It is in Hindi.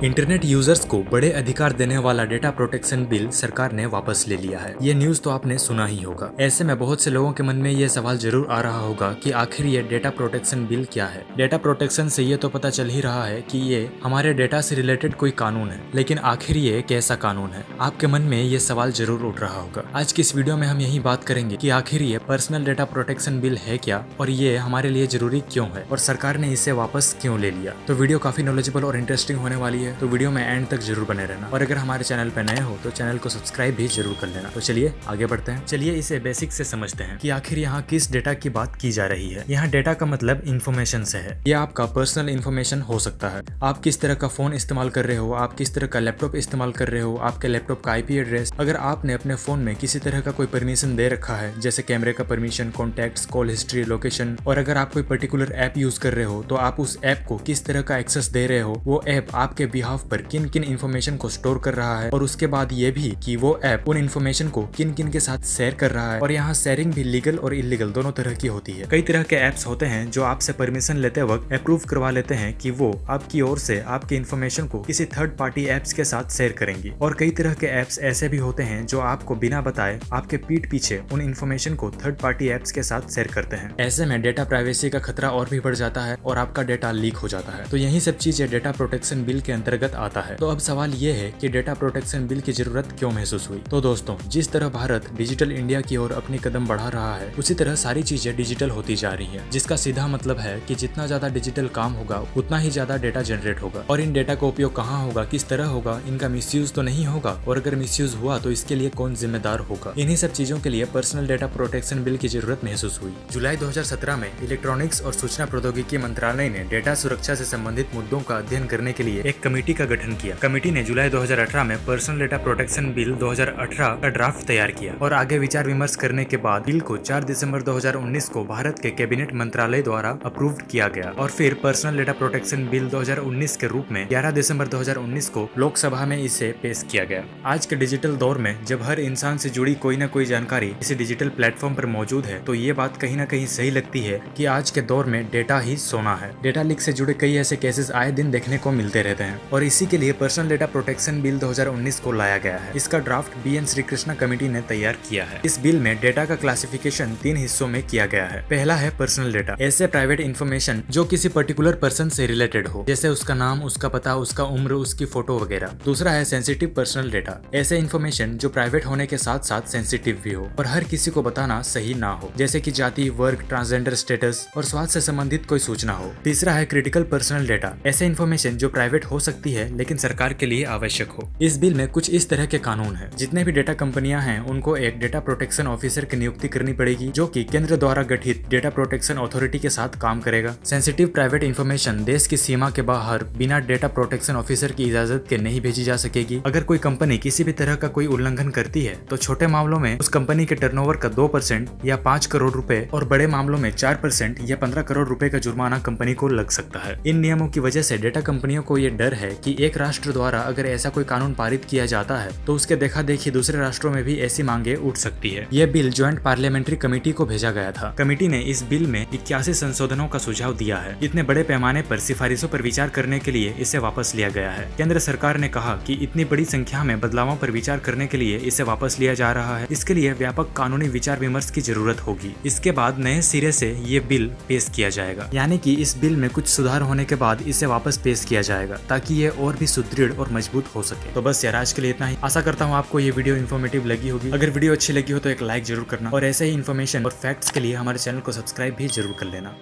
इंटरनेट यूजर्स को बड़े अधिकार देने वाला डेटा प्रोटेक्शन बिल सरकार ने वापस ले लिया है। ये न्यूज तो आपने सुना ही होगा। ऐसे में बहुत से लोगों के मन में ये सवाल जरूर आ रहा होगा कि आखिर ये डेटा प्रोटेक्शन बिल क्या है। डेटा प्रोटेक्शन से ये तो पता चल ही रहा है कि ये हमारे डेटा से रिलेटेड कोई कानून है, लेकिन आखिर ये कैसा कानून है? आपके मन में ये सवाल जरूर उठ रहा होगा। आज की इस वीडियो में हम यही बात करेंगे कि आखिर ये पर्सनल डेटा प्रोटेक्शन बिल है क्या और ये हमारे लिए जरूरी क्यों है और सरकार ने इसे वापस क्यों ले लिया। तो वीडियो काफी नॉलेजेबल और इंटरेस्टिंग होने वाली है, तो वीडियो में एंड तक जरूर बने रहना। और अगर हमारे चैनल पर नए हो तो चैनल को सब्सक्राइब भी जरूर कर लेना। तो चलिए आगे बढ़ते हैं। चलिए इसे बेसिक से समझते हैं कि आखिर यहाँ किस डेटा की बात की जा रही है। यहाँ डेटा का मतलब इन्फॉर्मेशन से है। यह आपका पर्सनल इन्फॉर्मेशन हो सकता है। आप किस तरह का फोन इस्तेमाल कर रहे हो, आप किस तरह का लैपटॉप इस्तेमाल कर रहे हो, आपके लैपटॉप का IP एड्रेस, अगर आपने अपने फोन में किसी तरह का कोई परमिशन दे रखा है, जैसे कैमरे का permission, contacts, call history, location, और अगर आप कोई पर्टिकुलर ऐप यूज कर रहे हो तो आप उस ऐप को किस तरह का एक्सेस दे रहे हो, वो ऐप आपके बिहाफ पर किन किन इन्फॉर्मेशन को स्टोर कर रहा है, और उसके बाद ये भी कि वो ऐप उन इन्फॉर्मेशन को किन किन के साथ शेयर कर रहा है। और यहाँ शेयरिंग भी लीगल और इलीगल दोनों तरह की होती है। कई तरह के ऐप्स होते हैं जो आपसे परमिशन लेते वक्त अप्रूव करवा लेते हैं कि वो आपकी ओर से आपके इन्फॉर्मेशन को किसी थर्ड पार्टी एप्स के साथ शेयर करेंगी। और कई तरह के ऐप्स ऐसे भी होते हैं जो आपको बिना बताए आपके पीठ पीछे उन इन्फॉर्मेशन को थर्ड पार्टी एप्स के साथ शेयर करते हैं। ऐसे में डेटा प्राइवेसी का खतरा और भी बढ़ जाता है और आपका डेटा लीक हो जाता है। तो यही सब चीजें डेटा प्रोटेक्शन बिल के अंतर्गत आता है। तो अब सवाल ये है कि डेटा प्रोटेक्शन बिल की जरूरत क्यों महसूस हुई। तो दोस्तों, जिस तरह भारत डिजिटल इंडिया की ओर अपनी कदम बढ़ा रहा है, उसी तरह सारी चीजें डिजिटल होती जा रही है, जिसका सीधा मतलब है कि जितना ज्यादा डिजिटल काम होगा उतना ही ज्यादा डेटा जनरेट होगा। और इन डेटा का उपयोग कहाँ होगा, किस तरह होगा, इनका मिसयूज तो नहीं होगा, और अगर मिसयूज हुआ तो इसके लिए कौन जिम्मेदार होगा। इन्हीं सब चीजों के लिए पर्सनल डेटा प्रोटेक्शन बिल की जरूरत महसूस हुई। जुलाई 2017 में इलेक्ट्रॉनिक्स और सूचना प्रौद्योगिकी मंत्रालय ने डेटा सुरक्षा से संबंधित मुद्दों का अध्ययन करने के लिए एक कमेटी का गठन किया। कमेटी ने जुलाई 2018 में पर्सनल डेटा प्रोटेक्शन बिल 2018 का ड्राफ्ट तैयार किया और आगे विचार विमर्श करने के बाद बिल को 4 दिसंबर 2019 को भारत के कैबिनेट मंत्रालय द्वारा अप्रूव किया गया। और फिर पर्सनल डेटा प्रोटेक्शन बिल 2019 के रूप में 11 दिसंबर 2019 को लोकसभा में इसे पेश किया गया। आज के डिजिटल दौर में जब हर इंसान से जुड़ी कोई न कोई जानकारी इसी डिजिटल प्लेटफॉर्म पर मौजूद है, तो ये बात कहीं न कहीं सही लगती है कि आज के दौर में डेटा ही सोना है। डेटा लीक से जुड़े कई ऐसे केसेस आए दिन देखने को मिलते रहते हैं और इसी के लिए पर्सनल डेटा प्रोटेक्शन बिल 2019 को लाया गया है। इसका ड्राफ्ट BN श्रीकृष्णा कमेटी ने तैयार किया है। इस बिल में डेटा का क्लासिफिकेशन 3 हिस्सों में किया गया है। पहला है पर्सनल डेटा, ऐसे प्राइवेट इन्फॉर्मेशन जो किसी पर्टिकुलर पर्सन से रिलेटेड हो, जैसे उसका नाम, उसका पता, उसका उम्र, उसकी फोटो वगैरह। दूसरा है सेंसिटिव पर्सनल डेटा, ऐसे इन्फॉर्मेशन जो प्राइवेट होने के साथ साथ सेंसिटिव भी हो और हर किसी को बताना सही ना हो, जैसे कि जाति, वर्ग, ट्रांसजेंडर स्टेटस और स्वास्थ्य से संबंधित कोई सूचना हो। तीसरा है क्रिटिकल पर्सनल डेटा, ऐसे इन्फॉर्मेशन जो प्राइवेट हो सकती है लेकिन सरकार के लिए आवश्यक हो। इस बिल में कुछ इस तरह के कानून है। जितने भी डेटा कंपनियां हैं उनको एक डेटा प्रोटेक्शन ऑफिसर की नियुक्ति करनी पड़ेगी, जो कि केंद्र द्वारा गठित डेटा प्रोटेक्शन अथॉरिटी के साथ काम करेगा। सेंसिटिव प्राइवेट इन्फॉर्मेशन देश की सीमा के बाहर बिना डेटा प्रोटेक्शन ऑफिसर की इजाजत के नहीं भेजी जा सकेगी। अगर कोई कंपनी किसी भी तरह का कोई उल्लंघन करती है तो छोटे मामलों में उस कंपनी के टर्नओवर का 2% या 5 करोड़ रुपए और बड़े मामलों में 4% या 15 करोड़ रुपए का जुर्माना कंपनी को लग सकता है। इन नियमों की वजह से डेटा कंपनियों को ये डर है कि एक राष्ट्र द्वारा अगर ऐसा कोई कानून पारित किया जाता है तो उसके देखा देखी दूसरे राष्ट्रों में भी ऐसी मांगे उठ सकती है। यह बिल ज्वाइंट पार्लियामेंट्री कमेटी को भेजा गया था। कमेटी ने इस बिल में 81 संशोधनों का सुझाव दिया है। इतने बड़े पैमाने पर सिफारिशों पर विचार करने के लिए इसे वापस लिया गया है। केंद्र सरकार ने कहा कि इतनी बड़ी संख्या में बदलावों पर विचार करने के लिए इसे वापस लिया जा रहा है, इसके लिए व्यापक कानूनी विचार विमर्श की जरूरत होगी। इसके बाद नए सिरे से ये बिल पेश किया जाएगा, यानी कि इस बिल में कुछ सुधार होने के बाद इसे वापस पेश किया जाएगा ताकि ये और भी सुदृढ़ और मजबूत हो सके। तो बस यार, आज के लिए इतना ही। आशा करता हूँ आपको ये वीडियो इन्फॉर्मेटिव लगी होगी। अगर वीडियो अच्छी लगी हो तो एक लाइक जरूर करना और ऐसे ही इन्फॉर्मेशन और फैक्ट्स के लिए हमारे चैनल को सब्सक्राइब भी जरूर कर लेना।